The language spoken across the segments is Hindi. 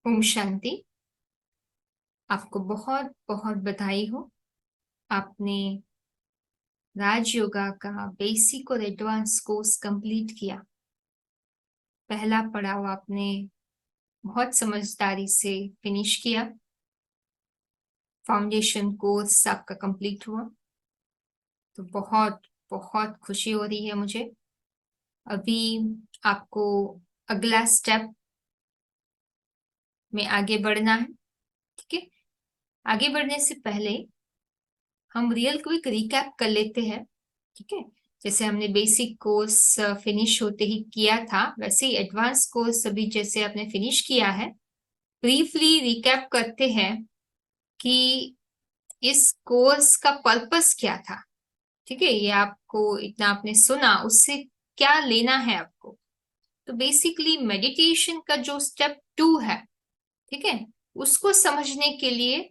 ओम शांति। आपको बहुत बहुत बधाई हो। आपने राजयोगा का बेसिक और एडवांस कोर्स कंप्लीट किया। पहला पड़ाव आपने बहुत समझदारी से फिनिश किया। फाउंडेशन कोर्स आपका कंप्लीट हुआ, तो बहुत बहुत खुशी हो रही है मुझे। अभी आपको अगला स्टेप में आगे बढ़ना है। ठीक है, आगे बढ़ने से पहले हम रियल क्विक रिकैप कर लेते हैं। ठीक है, जैसे हमने बेसिक कोर्स फिनिश होते ही किया था, वैसे ही एडवांस कोर्स अभी जैसे आपने फिनिश किया है, ब्रीफली रिकैप करते हैं कि इस कोर्स का पर्पस क्या था। ठीक है, ये आपको इतना आपने सुना, उससे क्या लेना है आपको। तो बेसिकली मेडिटेशन का जो स्टेप 2 है, ठीक है, उसको समझने के लिए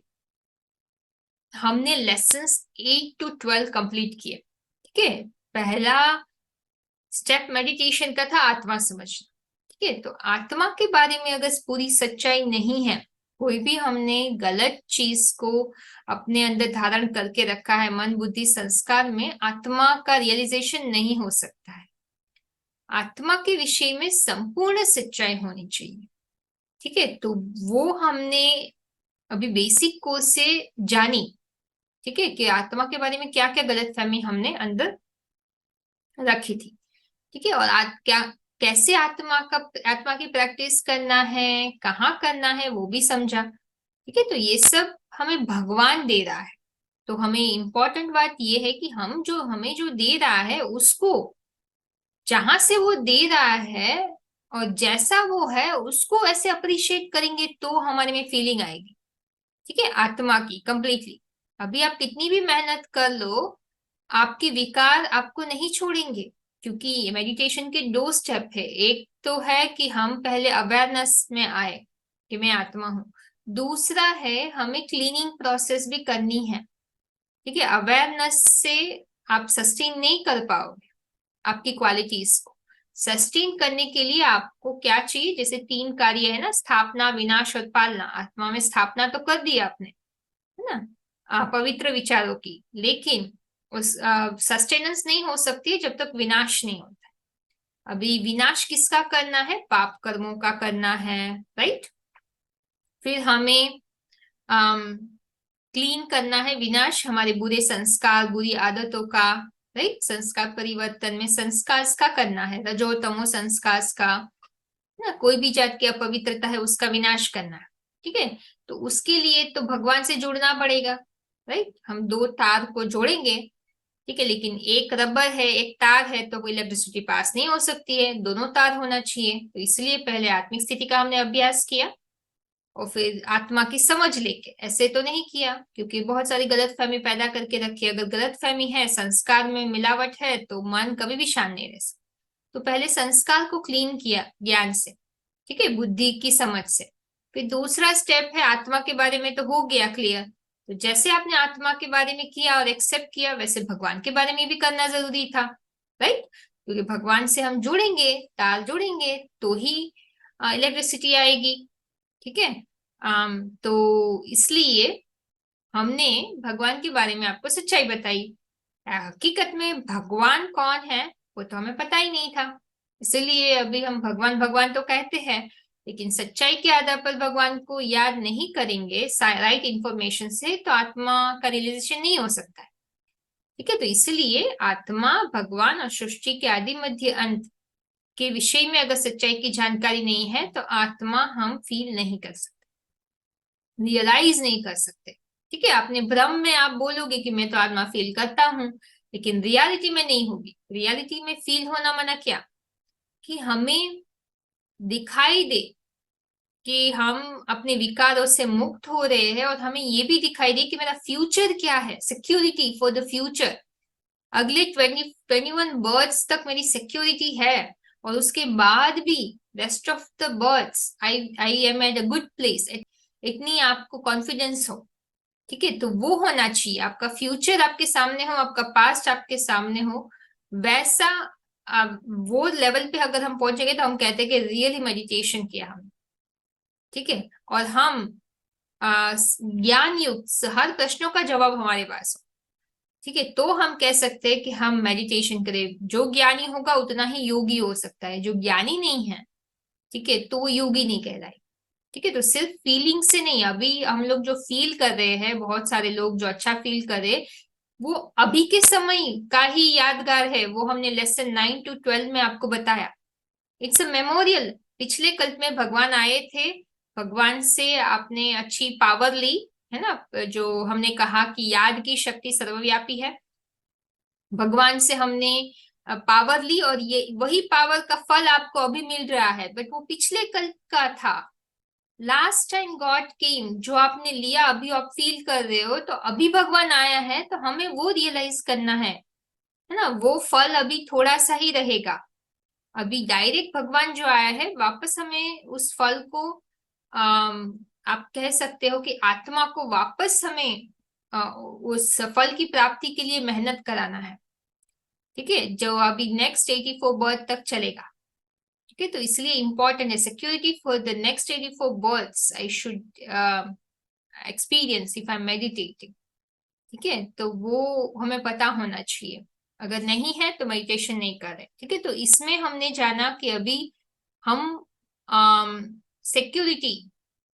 हमने लेसन्स 8 to 12 कंप्लीट किए। ठीक है, पहला स्टेप मेडिटेशन का था आत्मा समझना। ठीक है, तो आत्मा के बारे में अगर पूरी सच्चाई नहीं है, कोई भी हमने गलत चीज को अपने अंदर धारण करके रखा है, मन बुद्धि संस्कार में, आत्मा का रियलाइजेशन नहीं हो सकता है। आत्मा के विषय में संपूर्ण सच्चाई होनी चाहिए। ठीक है, तो वो हमने अभी बेसिक कोर्स से जानी। ठीक है, कि आत्मा के बारे में क्या क्या गलतफहमी हमने अंदर रखी थी। ठीक है, और आज क्या कैसे आत्मा की प्रैक्टिस करना है, कहाँ करना है, वो भी समझा। ठीक है, तो ये सब हमें भगवान दे रहा है। तो हमें इम्पोर्टेंट बात ये है कि हम जो हमें जो दे रहा है उसको, जहां से वो दे रहा है और जैसा वो है उसको ऐसे अप्रिशिएट करेंगे तो हमारे में फीलिंग आएगी। ठीक है, आत्मा की कंप्लीटली। अभी आप कितनी भी मेहनत कर लो, आपके विकार आपको नहीं छोड़ेंगे, क्योंकि मेडिटेशन के 2 स्टेप है। एक तो है कि हम पहले अवेयरनेस में आए कि मैं आत्मा हूं। दूसरा है हमें क्लीनिंग प्रोसेस भी करनी है। ठीक है, अवेयरनेस से आप सस्टेन नहीं कर पाओगे आपकी क्वालिटीज को। सस्टेन करने के लिए आपको क्या चाहिए, जैसे 3 कार्य है ना, स्थापना, विनाश और पालना। आत्मा में स्थापना तो कर दी आपने, है ना, पवित्र विचारों की, लेकिन उस सस्टेनेंस नहीं हो सकती जब तक विनाश नहीं होता। अभी विनाश किसका करना है, पाप कर्मों का करना है, राइट। फिर हमें क्लीन करना है, विनाश हमारे बुरे संस्कार, बुरी आदतों का, राइट। संस्कार परिवर्तन में संस्कार का करना है, रजो तमो संस्कार का, ना, कोई भी जात की अपवित्रता है उसका विनाश करना है। ठीक है, तो उसके लिए तो भगवान से जुड़ना पड़ेगा, राइट। हम 2 तार को जोड़ेंगे, ठीक है, लेकिन एक रबर है, एक तार है, तो कोई इलेक्ट्रिसिटी पास नहीं हो सकती है, दोनों तार होना चाहिए। तो इसलिए पहले आत्मिक स्थिति का हमने अभ्यास किया और फिर आत्मा की समझ लेके, ऐसे तो नहीं किया क्योंकि बहुत सारी गलतफहमी पैदा करके रखी। अगर गलतफहमी है, संस्कार में मिलावट है, तो मन कभी भी शांत नहीं रह सकता। तो पहले संस्कार को क्लीन किया ज्ञान से, ठीक है, बुद्धि की समझ से। फिर दूसरा स्टेप है आत्मा के बारे में तो हो गया क्लियर। तो जैसे आपने आत्मा के बारे में किया और एक्सेप्ट किया, वैसे भगवान के बारे में भी करना जरूरी था, राइट। क्योंकि भगवान से हम जुड़ेंगे, तार जुड़ेंगे तो ही इलेक्ट्रिसिटी आएगी। ठीक है, तो इसलिए हमने भगवान के बारे में आपको सच्चाई बताई। हकीकत में भगवान कौन है वो तो हमें पता ही नहीं था, इसलिए अभी हम भगवान भगवान तो कहते हैं, लेकिन सच्चाई के आधार पर भगवान को याद नहीं करेंगे राइट इंफॉर्मेशन से, तो आत्मा का रियलाइजेशन नहीं हो सकता है। ठीक है, तो इसलिए आत्मा, भगवान और सृष्टि के आदि मध्य अंत के विषय में अगर सच्चाई की जानकारी नहीं है, तो आत्मा हम फील नहीं कर सकते, रियलाइज नहीं कर सकते। ठीक है, आपने भ्रम में आप बोलोगे कि मैं तो आत्मा फील करता हूं, लेकिन रियलिटी में नहीं होगी। रियलिटी में फील होना माना क्या, कि हमें दिखाई दे कि हम अपने विकारों से मुक्त हो रहे हैं, और हमें ये भी दिखाई दे कि मेरा फ्यूचर क्या है, सिक्योरिटी फॉर द फ्यूचर। अगले 21 बर्ड्स तक मेरी सिक्योरिटी है, और उसके बाद भी rest of the birds I I am at a good place. इतनी आपको कॉन्फिडेंस हो। ठीक है, तो वो होना चाहिए, आपका फ्यूचर आपके सामने हो, आपका पास्ट आपके सामने हो, वैसा वो लेवल पे अगर हम पहुंचेंगे तो हम कहते हैं कि रियली मेडिटेशन किया हमने। ठीक है, और हम ज्ञान युक्त हर प्रश्नों का जवाब हमारे पास हो, ठीक है, तो हम कह सकते हैं कि हम मेडिटेशन करें। जो ज्ञानी होगा उतना ही योगी हो सकता है, जो ज्ञानी नहीं है, ठीक है, तो वो योगी नहीं कहलाए। ठीक है, तो सिर्फ फीलिंग से नहीं, अभी हम लोग जो फील कर रहे हैं, बहुत सारे लोग जो अच्छा फील कर रहे हैं, वो अभी के समय का ही यादगार है। वो हमने लेसन 9 to 12 में आपको बताया। It's a memorial. पिछले कल्प में भगवान आए थे, भगवान से आपने अच्छी पावर ली, है ना, जो हमने कहा कि याद की शक्ति सर्वव्यापी है। भगवान से हमने पावर ली, और ये वही पावर का फल आपको अभी मिल रहा है, बट वो पिछले कल्प का था। लास्ट टाइम गॉड केम, जो आपने लिया अभी आप फील कर रहे हो, तो अभी भगवान आया है, तो हमें वो रियलाइज करना है ना। वो फल अभी थोड़ा सा ही रहेगा। अभी डायरेक्ट भगवान जो आया है, वापस हमें उस फल को आप कह सकते हो कि आत्मा को वापस हमें उस फल की प्राप्ति के लिए मेहनत कराना है। ठीक है, जो अभी नेक्स्ट 84 बर्थ तक चलेगा। ठीक है, तो इसलिए इंपॉर्टेंट है security for the next 84 births I should experience if I am meditating. ठीक है, तो वो हमें पता होना चाहिए। अगर नहीं है तो मेडिटेशन नहीं कर रहे। ठीक है, तो इसमें हमने जाना कि अभी हम सिक्योरिटी,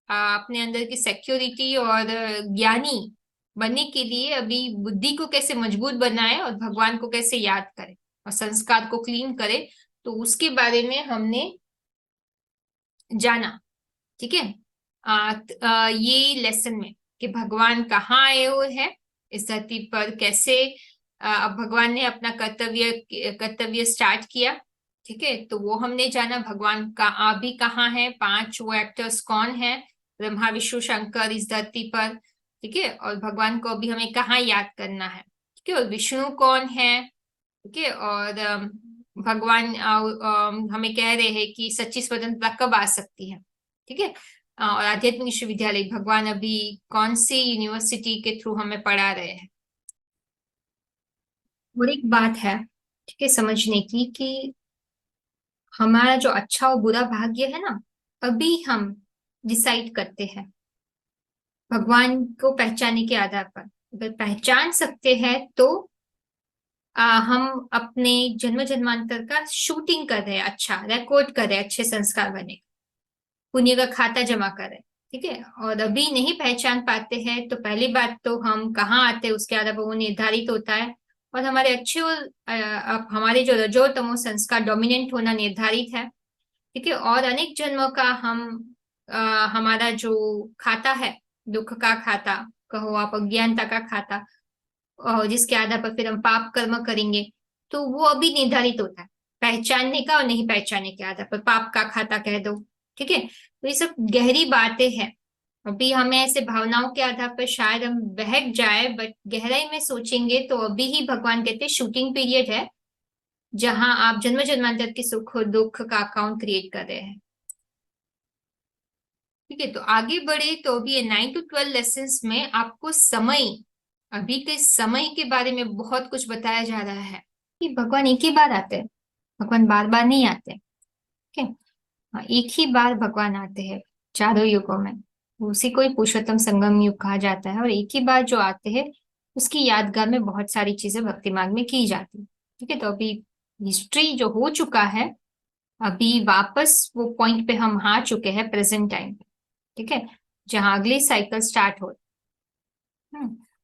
अपने अंदर की सिक्योरिटी और ज्ञानी बनने के लिए अभी बुद्धि को कैसे मजबूत बनाए और भगवान को कैसे याद करें और संस्कार को क्लीन करें, तो उसके बारे में हमने जाना। ठीक है, ये लेसन में कि भगवान कहाँ आए हुए हैं इस धरती पर, कैसे अब भगवान ने अपना कर्तव्य स्टार्ट किया। ठीक है, तो वो हमने जाना। भगवान का अभी कहाँ है, 5 वो एक्टर्स कौन है, ब्रह्मा विष्णु शंकर इस धरती पर। ठीक है, और भगवान को अभी हमें कहाँ याद करना है। ठीक है, और विष्णु कौन है। ठीक है, और भगवान हमें कह रहे हैं कि सच्ची स्वतंत्रता कब आ सकती है। ठीक है, और आध्यात्मिक विश्वविद्यालय भगवान अभी कौन सी यूनिवर्सिटी के थ्रू हमें पढ़ा रहे हैं। और एक बात है, ठीक है, समझने की कि हमारा जो अच्छा और बुरा भाग्य है ना, अभी हम डिसाइड करते हैं भगवान को पहचानने के आधार पर। अगर पहचान सकते हैं तो हम अपने जन्म जन्मांतर का शूटिंग कर रहे हैं, अच्छा रिकॉर्ड कर रहे हैं, अच्छे संस्कार बने, पुण्य का खाता जमा कर रहे हैं। ठीक है, और अभी नहीं पहचान पाते हैं, तो पहली बात तो हम कहाँ आते हैं उसके आधार पर वो निर्धारित होता है। और हमारे अच्छे और हमारे जो रजो तमो संस्कार डोमिनेंट होना निर्धारित है। ठीक है, और अनेक जन्मों का हम हमारा जो खाता है, दुख का खाता कहो आप, अज्ञानता का खाता, जिसके आधार पर फिर हम पाप कर्म करेंगे, तो वो अभी निर्धारित होता है पहचानने का और नहीं पहचानने के आधार पर, पाप का खाता कह दो। ठीक है, तो ये सब गहरी बातें हैं। अभी हमें ऐसे भावनाओं के आधार पर शायद हम बहक जाए, बट गहराई में सोचेंगे तो अभी ही भगवान कहते हैं शूटिंग पीरियड है, जहां आप जन्म जन्मांतर के सुख और दुख का अकाउंट क्रिएट कर रहे हैं। ठीक है, तो आगे बढ़े तो अभी ये 9 to 12 लेसन में आपको समय, अभी के समय के बारे में बहुत कुछ बताया जा रहा है कि भगवान एक ही बार आते हैं, भगवान बार बार नहीं आते। ठीक है, हाँ, एक ही बार भगवान आते हैं चारों युगों में। उसी को ही पुरुषोत्तम संगम युग कहा जाता है, और एक ही बार जो आते हैं उसकी यादगार में बहुत सारी चीजें भक्ति मार्ग में की जाती है। ठीक है, तो अभी हिस्ट्री जो हो चुका है, अभी वापस वो पॉइंट पे हम आ चुके हैं प्रेजेंट टाइम पे। ठीक है, जहां अगली साइकिल स्टार्ट हो।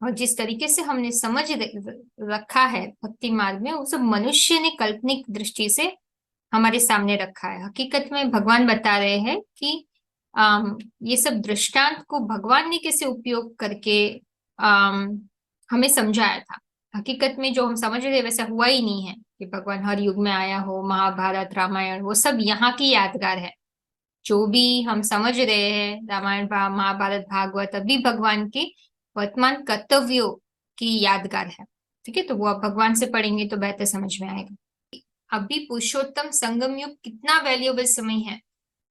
और जिस तरीके से हमने समझ रखा है भक्ति मार्ग में, वो सब मनुष्य ने काल्पनिक दृष्टि से हमारे सामने रखा है। हकीकत में भगवान बता रहे हैं कि ये सब दृष्टांत को भगवान ने कैसे उपयोग करके हमें समझाया था। हकीकत में जो हम समझ रहे हैं वैसा हुआ ही नहीं है कि भगवान हर युग में आया हो। महाभारत रामायण वो सब यहाँ की यादगार है। जो भी हम समझ रहे हैं रामायण महाभारत भागवत, अभी भगवान के वर्तमान कर्तव्यों की यादगार है। ठीक है, तो वो आप भगवान से पढ़ेंगे तो बेहतर समझ में आएगा। अभी पुरुषोत्तम संगम युग कितना वैल्यूएबल समय है।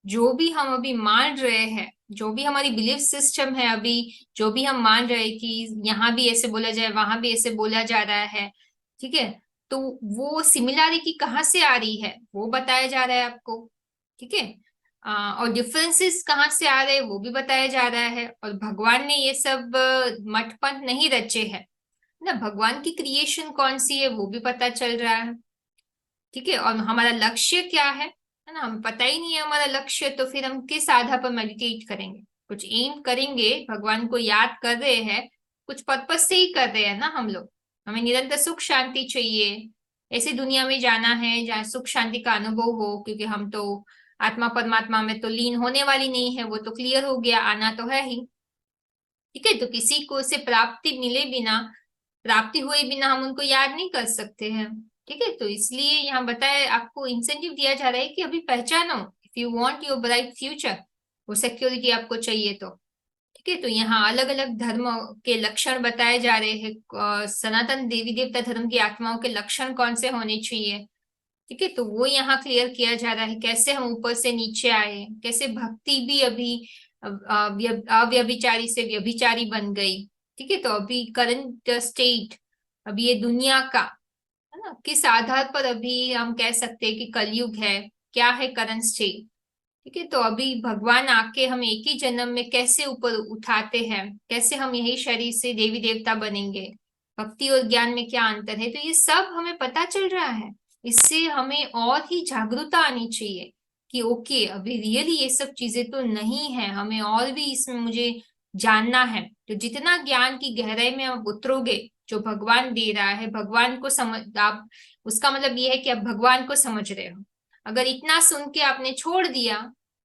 जो भी हम अभी मान रहे हैं, जो भी हमारी बिलीफ सिस्टम है, अभी जो भी हम मान रहे हैं कि यहाँ भी ऐसे बोला जाए, वहां भी ऐसे बोला जा रहा है। ठीक है, तो वो सिमिलैरिटी कहाँ से आ रही है वो बताया जा रहा है आपको। ठीक है, और डिफरेंसेस कहाँ से आ रहे हैं वो भी बताया जा रहा है। और भगवान ने ये सब मठपंथ नहीं रचे हैं ना, भगवान की क्रिएशन कौन सी है वो भी पता चल रहा है। ठीक है, और हमारा लक्ष्य क्या है ना, हमें पता ही नहीं है हमारा लक्ष्य, तो फिर हम किस आधार पर मेडिटेट करेंगे। कुछ एम करेंगे, भगवान को याद कर रहे हैं, कुछ पर्पज से ही कर रहे हैं ना हम लोग। हमें निरंतर सुख शांति चाहिए, ऐसी दुनिया में जाना है जहाँ सुख शांति का अनुभव हो, क्योंकि हम तो आत्मा परमात्मा में तो लीन होने वाली नहीं है, वो तो क्लियर हो गया, आना तो है ही। ठीक है, तो किसी को से प्राप्ति मिले बिना, प्राप्ति हुए बिना हम उनको याद नहीं कर सकते हैं। ठीक है, तो इसलिए यहाँ बताया, आपको इंसेंटिव दिया जा रहा है कि अभी पहचानो, if you want your bright future, वो सिक्योरिटी आपको चाहिए तो। ठीक है, तो यहाँ अलग अलग धर्म के लक्षण बताए जा रहे हैं, सनातन देवी देवता धर्म की आत्माओं के लक्षण कौन से होने चाहिए। ठीक है, तो वो यहाँ क्लियर किया जा रहा है, कैसे हम ऊपर से नीचे आए, कैसे भक्ति भी अभी अव्यभिचारी से व्यभिचारी बन गई। ठीक है, तो अभी करंट स्टेट, अभी ये दुनिया का है ना, किस आधार पर अभी हम कह सकते हैं कि कलयुग है, क्या है करंट स्टेट। ठीक है, तो अभी भगवान आके हम एक ही जन्म में कैसे ऊपर उठाते हैं, कैसे हम यही शरीर से देवी देवता बनेंगे, भक्ति और ज्ञान में क्या अंतर है, तो ये सब हमें पता चल रहा है। इससे हमें और ही जागरूकता आनी चाहिए कि ओके, अभी रियली ये सब चीजें तो नहीं है, हमें और भी इसमें मुझे जानना है। तो जितना ज्ञान की गहराई में आप उतरोगे, जो भगवान दे रहा है, भगवान को समझ आप, उसका मतलब ये है कि आप भगवान को समझ रहे हो। अगर इतना सुन के आपने छोड़ दिया,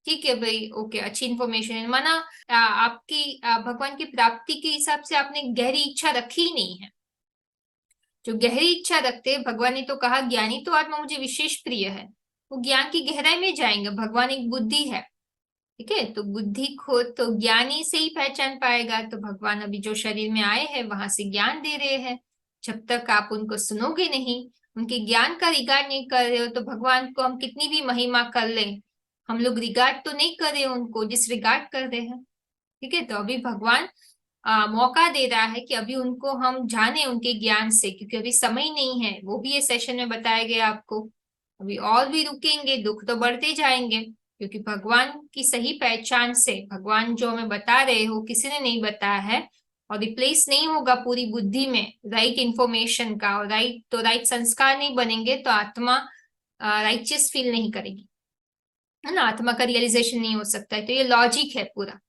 ठीक है भाई, ओके, अच्छी इन्फॉर्मेशन है, माना आपकी भगवान की प्राप्ति के हिसाब से आपने गहरी इच्छा रखी ही नहीं है। जो गहरी इच्छा रखते हैं, भगवान ने तो कहा ज्ञानी तो आत्मा मुझे विशेष प्रिय है, वो ज्ञान की गहराई में जाएंगे। भगवान एक बुद्धि है, ठीक है, तो बुद्धि को तो ज्ञानी से ही पहचान पाएगा। तो भगवान अभी जो शरीर में आए हैं वहां से ज्ञान दे रहे हैं, जब तक आप उनको सुनोगे नहीं, उनके ज्ञान का रिगार्ड नहीं कर रहे हो, तो भगवान को हम कितनी भी महिमा कर लें, हम लोग रिगार्ड तो नहीं कर रहे उनको, डिसरिगार्ड कर रहे हैं। ठीक है, तो अभी भगवान मौका दे रहा है कि अभी उनको हम जाने उनके ज्ञान से, क्योंकि अभी समय नहीं है, वो भी ये सेशन में बताया गया आपको। अभी और भी रुकेंगे, दुख तो बढ़ते जाएंगे, क्योंकि भगवान की सही पहचान से, भगवान जो हमें बता रहे हो किसी ने नहीं बताया है, और रिप्लेस नहीं होगा पूरी बुद्धि में राइट इंफॉर्मेशन का, और राइट तो राइट संस्कार नहीं बनेंगे तो आत्मा राइचियस फील नहीं करेगी, है ना, आत्मा का रियलाइजेशन नहीं हो सकता है। तो ये लॉजिक है पूरा, है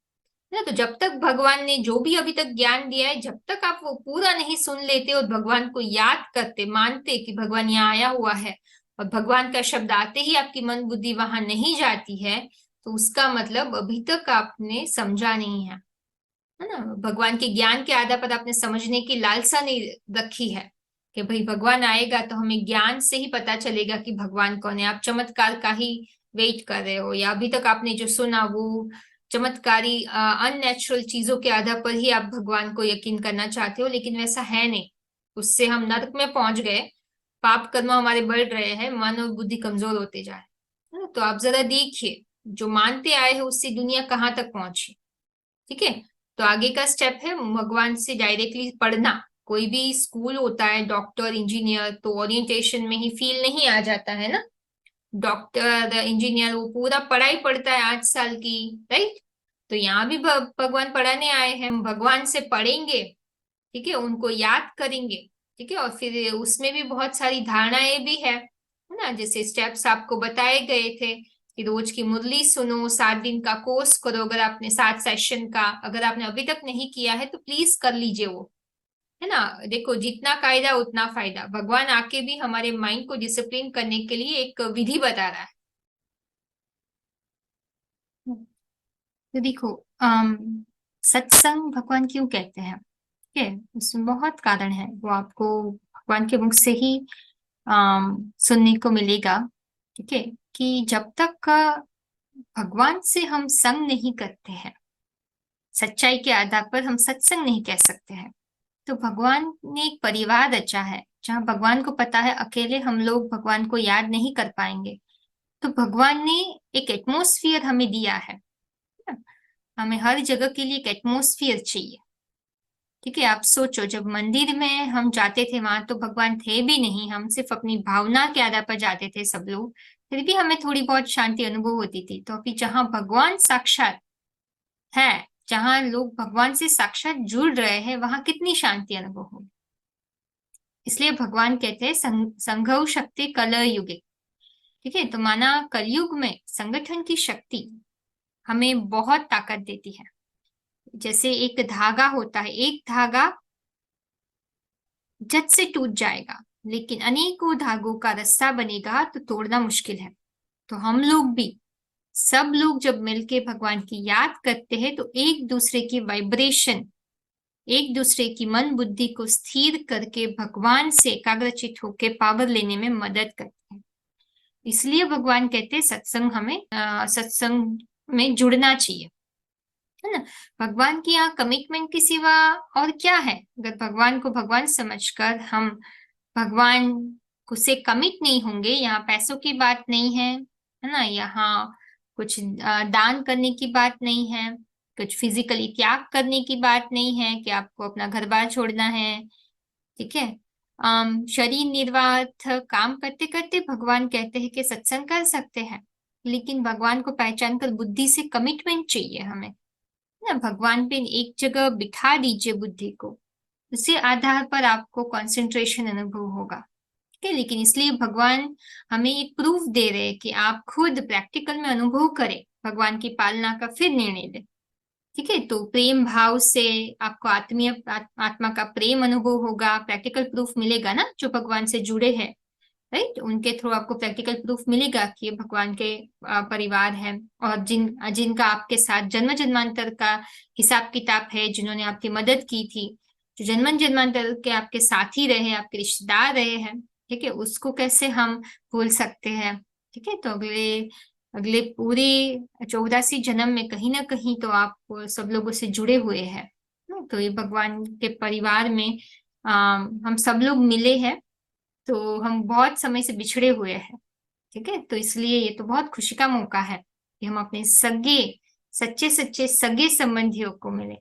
ना। तो जब तक भगवान ने जो भी अभी तक ज्ञान दिया है, जब तक आप वो पूरा नहीं सुन लेते और भगवान को याद करते, मानते कि भगवान यहाँ आया हुआ है, और भगवान का शब्द आते ही आपकी मन बुद्धि वहां नहीं जाती है, तो उसका मतलब अभी तक आपने समझा नहीं है ना। भगवान के ज्ञान के आधार पर आपने समझने की लालसा नहीं रखी है, कि भाई भगवान आएगा तो हमें ज्ञान से ही पता चलेगा कि भगवान कौन है। आप चमत्कार का ही वेट कर रहे हो, या अभी तक आपने जो सुना वो चमत्कारी अननेचुरल चीजों के आधार पर ही आप भगवान को यकीन करना चाहते हो, लेकिन वैसा है नहीं। उससे हम नरक में पहुंच गए, पाप कर्म हमारे बढ़ रहे हैं, मन और बुद्धि कमजोर होते जा रहे हैं। तो आप जरा देखिए, जो मानते आए हैं उससे दुनिया कहाँ तक पहुंची। ठीक है, तो आगे का स्टेप है भगवान से डायरेक्टली पढ़ना। कोई भी स्कूल होता है, डॉक्टर इंजीनियर, तो ओरिएंटेशन में ही फील नहीं आ जाता है ना। डॉक्टर इंजीनियर वो पूरा पढ़ाई पढ़ता है 8 साल की, राइट। तो यहाँ भी भगवान पढ़ाने आए हैं, हम भगवान से पढ़ेंगे, ठीक है, उनको याद करेंगे। ठीक है, और फिर उसमें भी बहुत सारी धारणाएं भी है ना, जैसे स्टेप्स आपको बताए गए थे कि रोज की मुरली सुनो, 7 दिन का कोर्स करो, अगर आपने 7 सेशन का अगर आपने अभी तक नहीं किया है तो प्लीज कर लीजिए वो, है ना। देखो, जितना कायदा उतना फायदा, भगवान आके भी हमारे माइंड को डिसिप्लिन करने के लिए एक विधि बता रहा है। तो देखो, सत्संग भगवान क्यों कहते हैं, ठीक है, उसमें बहुत कारण है, वो आपको भगवान के मुख से ही सुनने को मिलेगा। ठीक है, कि जब तक भगवान से हम संग नहीं करते हैं, सच्चाई के आधार पर हम सत्संग नहीं कह सकते हैं। तो भगवान ने एक परिवार रचा है, जहाँ भगवान को पता है अकेले हम लोग भगवान को याद नहीं कर पाएंगे, तो भगवान ने एक एटमोस्फियर हमें दिया है। हमें हर जगह के लिए एक एटमोस्फियर चाहिए। ठीक है, आप सोचो, जब मंदिर में हम जाते थे वहां तो भगवान थे भी नहीं, हम सिर्फ अपनी भावना के आधार पर जाते थे सब लोग, फिर भी हमें थोड़ी बहुत शांति अनुभव होती थी। तो अभी जहाँ भगवान साक्षात है, जहाँ लोग भगवान से साक्षात जुड़ रहे हैं, वहां कितनी शांति अनुभव होगी। इसलिए भगवान कहते हैं संघौ शक्ति कलह युगे। ठीक है, तो माना कलयुग में संगठन की शक्ति हमें बहुत ताकत देती है। जैसे एक धागा होता है, एक धागा झट से टूट जाएगा, लेकिन अनेकों धागों का रास्ता बनेगा तो तोड़ना मुश्किल है। तो हम लोग भी, सब लोग जब मिलके भगवान की याद करते हैं तो एक दूसरे की वाइब्रेशन, एक दूसरे की मन बुद्धि को स्थिर करके भगवान से एकाग्रचित होकर पावर लेने में मदद करते हैं। इसलिए भगवान कहते हैं सत्संग हमें सत्संग में जुड़ना चाहिए, है ना। भगवान की यहाँ कमिटमेंट के सिवा और क्या है। अगर भगवान को भगवान समझकर हम भगवान को से कमिट नहीं होंगे, यहाँ पैसों की बात नहीं है ना, यहाँ कुछ दान करने की बात नहीं है, कुछ फिजिकली त्याग करने की बात नहीं है कि आपको अपना घर बार छोड़ना है। ठीक है, शरीर निर्वाह काम करते करते भगवान कहते हैं कि सत्संग कर सकते हैं, लेकिन भगवान को पहचान कर बुद्धि से कमिटमेंट चाहिए हमें ना। भगवान पे एक जगह बिठा दीजिए बुद्धि को, उसी आधार पर आपको कंसंट्रेशन अनुभव होगा। ठीक है, लेकिन इसलिए भगवान हमें एक प्रूफ दे रहे हैं कि आप खुद प्रैक्टिकल में अनुभव करें, भगवान की पालना का फिर निर्णय लें। ठीक है, तो प्रेम भाव से आपको आत्मीय आत्मा का प्रेम अनुभव होगा, प्रैक्टिकल प्रूफ मिलेगा ना। जो भगवान से जुड़े हैं, राइट, उनके थ्रू आपको प्रैक्टिकल प्रूफ मिलेगा कि ये भगवान के परिवार है, और जिनका आपके साथ जन्म जन्मांतर का हिसाब किताब है, जिन्होंने आपकी मदद की थी, जो जन्म जन्मांतर के आपके साथी रहे, आपके रिश्तेदार रहे हैं। ठीक है, उसको कैसे हम भूल सकते हैं। ठीक है, तो अगले अगले पूरे 84 जन्म में कहीं ना कहीं तो आप सब लोगों से जुड़े हुए हैं। तो ये भगवान के परिवार में हम सब लोग मिले हैं, तो हम बहुत समय से बिछड़े हुए हैं। ठीक है, तो इसलिए ये तो बहुत खुशी का मौका है कि हम अपने सगे, सच्चे सच्चे सगे संबंधियों को मिले,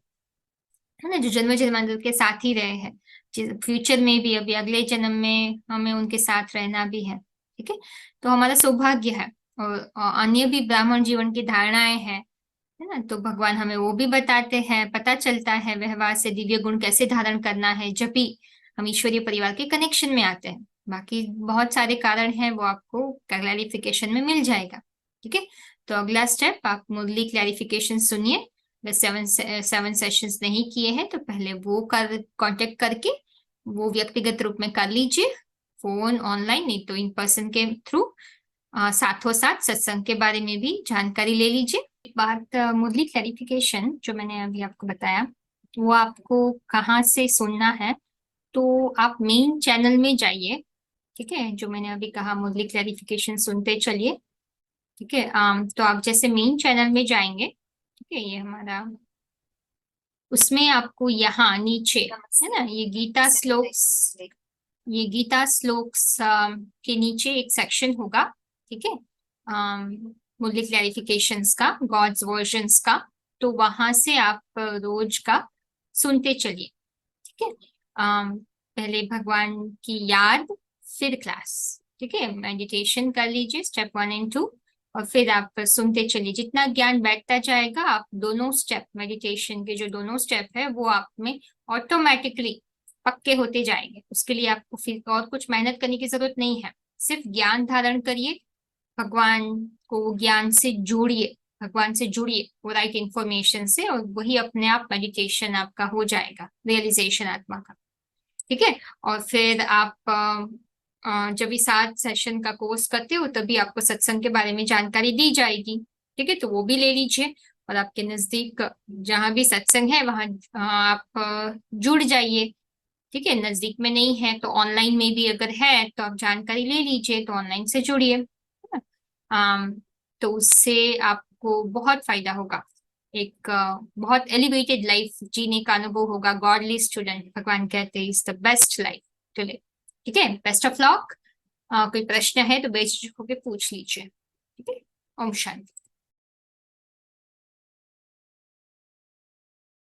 है ना, जो जन्म जन्मांतर के साथ ही रहे हैं, फ्यूचर में भी, अभी अगले जन्म में हमें उनके साथ रहना भी है। ठीक है, तो हमारा सौभाग्य है। और अन्य भी ब्राह्मण जीवन की धारणाएं हैं, है ना, तो भगवान हमें वो भी बताते हैं, पता चलता है व्यवहार से दिव्य गुण कैसे धारण करना है जब भी हम ईश्वरीय परिवार के कनेक्शन में आते हैं। बाकी बहुत सारे कारण हैं, वो आपको क्लैरिफिकेशन में मिल जाएगा। ठीक है, तो अगला स्टेप आप मुरली क्लैरिफिकेशन सुनिए। अगर 7 सेशंस नहीं किए हैं तो पहले वो कांटेक्ट करके वो व्यक्तिगत रूप में कर लीजिए, फोन ऑनलाइन नहीं तो इन पर्सन के थ्रू। साथों साथ सत्संग के बारे में भी जानकारी ले लीजिए। एक बात, मुरली क्लैरिफिकेशन जो मैंने अभी आपको बताया, वो आपको कहाँ से सुनना है, तो आप मेन चैनल में जाइए। ठीक है, जो मैंने अभी कहा मुरली क्लैरिफिकेशन सुनते चलिए। ठीक है, तो आप जैसे मेन चैनल में जाएंगे, ठीक है, ये हमारा, उसमें आपको यहाँ नीचे, है ना, ये गीता श्लोक्स, ये गीता श्लोक्स के नीचे एक सेक्शन होगा। ठीक है, मुरली क्लैरिफिकेशंस का, गॉड्स वर्जन्स का, तो वहां से आप रोज का सुनते चलिए। ठीक है, पहले भगवान की याद, फिर क्लास। ठीक है, मेडिटेशन कर लीजिए स्टेप 1 और 2, और फिर आप सुनते चलिए। जितना ज्ञान बैठता जाएगा, आप दोनों स्टेप, मेडिटेशन के जो दोनों स्टेप है, वो आप में ऑटोमेटिकली पक्के होते जाएंगे। उसके लिए आपको फिर और कुछ मेहनत करने की जरूरत नहीं है, सिर्फ ज्ञान धारण करिए, भगवान को ज्ञान से जोड़िए, भगवान से जुड़िए वो राइट इंफॉर्मेशन से, और वही अपने आप मेडिटेशन आपका हो जाएगा, रियलाइजेशन आत्मा का। ठीक है, और फिर आप जब भी 7 सेशन का कोर्स करते हो तभी आपको सत्संग के बारे में जानकारी दी जाएगी। ठीक है, तो वो भी ले लीजिए, और आपके नजदीक जहां भी सत्संग है वहां आप जुड़ जाइए। ठीक है, नजदीक में नहीं है तो ऑनलाइन में भी अगर है तो आप जानकारी ले लीजिए, तो ऑनलाइन से जुड़िए। तो उससे आपको बहुत फायदा होगा, एक बहुत एलिवेटेड लाइफ जीने का अनुभव होगा। गॉडली स्टूडेंट, भगवान कहते हैं, is the best life to live. ठीक है, बेस्ट ऑफ लक। कोई प्रश्न है तो बेझिझक होकर पूछ लीजिए। ठीक है, ओम शांति।